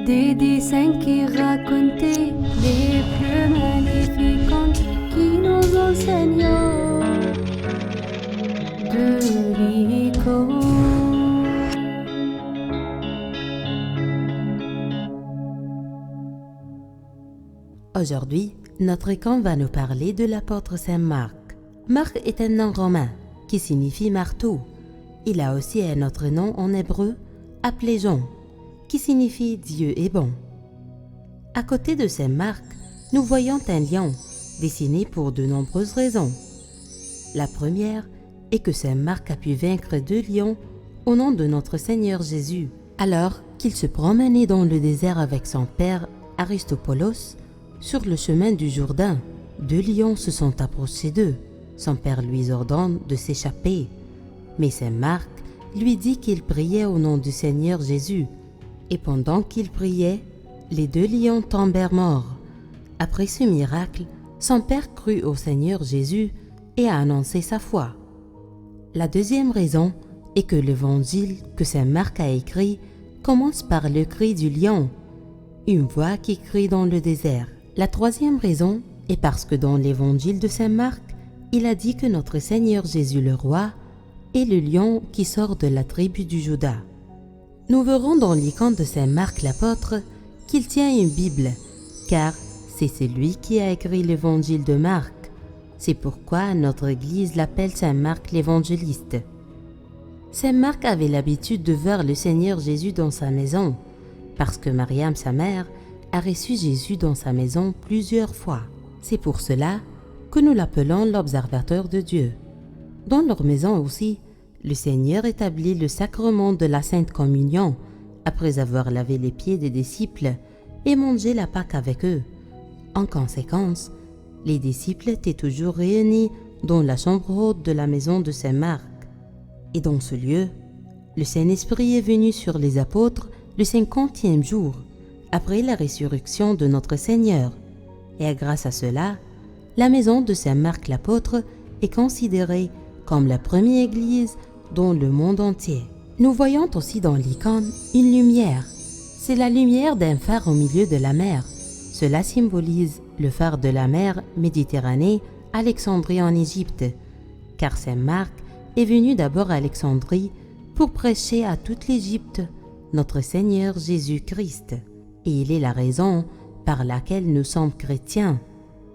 Des dessins qui racontaient les plus magnifiques contes qui nous enseignent de l'icône. Aujourd'hui, notre camp va nous parler de l'apôtre Saint Marc. Marc est un nom romain qui signifie marteau. Il a aussi un autre nom en hébreu, appelé Jean, qui signifie Dieu est bon. À côté de Saint Marc, nous voyons un lion dessiné pour de nombreuses raisons. La première est que Saint Marc a pu vaincre 2 lions au nom de notre Seigneur Jésus, alors qu'il se promenait dans le désert avec son père Aristopolos sur le chemin du Jourdain. 2 lions se sont approchés d'eux. Son père lui ordonne de s'échapper, mais Saint Marc lui dit qu'il priait au nom du Seigneur Jésus. Et pendant qu'il priait, les 2 lions tombèrent morts. Après ce miracle, son père crut au Seigneur Jésus et a annoncé sa foi. La deuxième raison est que l'évangile que Saint Marc a écrit commence par le cri du lion, une voix qui crie dans le désert. La troisième raison est parce que dans l'évangile de Saint Marc, il a dit que notre Seigneur Jésus le roi est le lion qui sort de la tribu du Juda. Nous verrons dans l'icône de Saint Marc l'apôtre qu'il tient une Bible, car c'est celui qui a écrit l'évangile de Marc. C'est pourquoi notre Église l'appelle Saint Marc l'évangéliste. Saint Marc avait l'habitude de voir le Seigneur Jésus dans sa maison, parce que Mariam, sa mère, a reçu Jésus dans sa maison plusieurs fois. C'est pour cela que nous l'appelons l'observateur de Dieu. Dans leur maison aussi, le Seigneur établit le sacrement de la Sainte Communion après avoir lavé les pieds des disciples et mangé la Pâque avec eux. En conséquence, les disciples étaient toujours réunis dans la chambre haute de la maison de Saint Marc. Et dans ce lieu, le Saint-Esprit est venu sur les apôtres le 50e jour, après la résurrection de notre Seigneur. Et grâce à cela, la maison de Saint Marc l'apôtre est considérée comme la première église dans le monde entier. Nous voyons aussi dans l'icône une lumière. C'est la lumière d'un phare au milieu de la mer. Cela symbolise le phare de la mer Méditerranée, Alexandrie en Égypte, car Saint Marc est venu d'abord à Alexandrie pour prêcher à toute l'Égypte notre Seigneur Jésus-Christ. Et il est la raison par laquelle nous sommes chrétiens.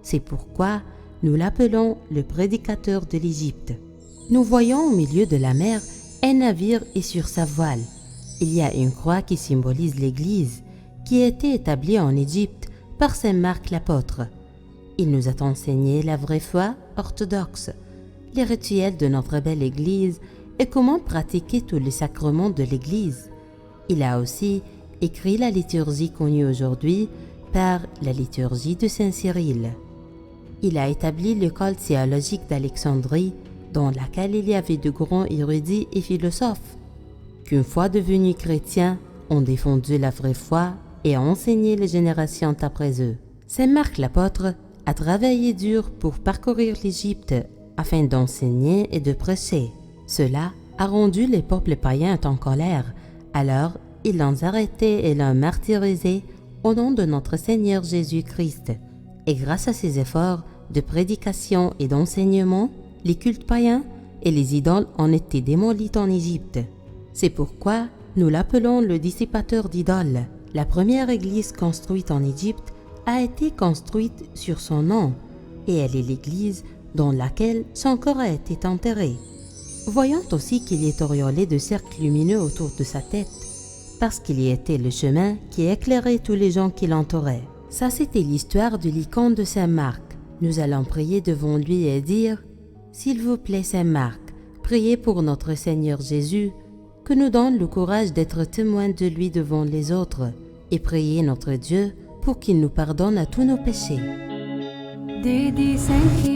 C'est pourquoi nous l'appelons le prédicateur de l'Égypte. Nous voyons au milieu de la mer un navire et sur sa voile, il y a une croix qui symbolise l'Église qui a été établie en Égypte par Saint Marc l'apôtre. Il nous a enseigné la vraie foi orthodoxe, les rituels de notre belle Église et comment pratiquer tous les sacrements de l'Église. Il a aussi écrit la liturgie connue aujourd'hui par la liturgie de Saint Cyril. Il a établi l'école théologique d'Alexandrie dans laquelle il y avait de grands érudits et philosophes, qu'une fois devenus chrétiens, ont défendu la vraie foi et ont enseigné les générations après eux. Saint Marc l'apôtre a travaillé dur pour parcourir l'Égypte afin d'enseigner et de prêcher. Cela a rendu les peuples païens en colère, alors ils l'ont arrêté et l'ont martyrisé au nom de notre Seigneur Jésus-Christ. Et grâce à ses efforts de prédication et d'enseignement, les cultes païens et les idoles ont été démolis en Égypte. C'est pourquoi nous l'appelons le dissipateur d'idoles. La première église construite en Égypte a été construite sur son nom, et elle est l'église dans laquelle son corps a été enterré. Voyons aussi qu'il est auréolé de cercles lumineux autour de sa tête, parce qu'il y était le chemin qui éclairait tous les gens qui l'entouraient. Ça, c'était l'histoire de l'icône de Saint Marc. Nous allons prier devant lui et dire « S'il vous plaît, Saint Marc, priez pour notre Seigneur Jésus, que nous donne le courage d'être témoins de lui devant les autres, et priez notre Dieu pour qu'il nous pardonne à tous nos péchés. » Des dessins qui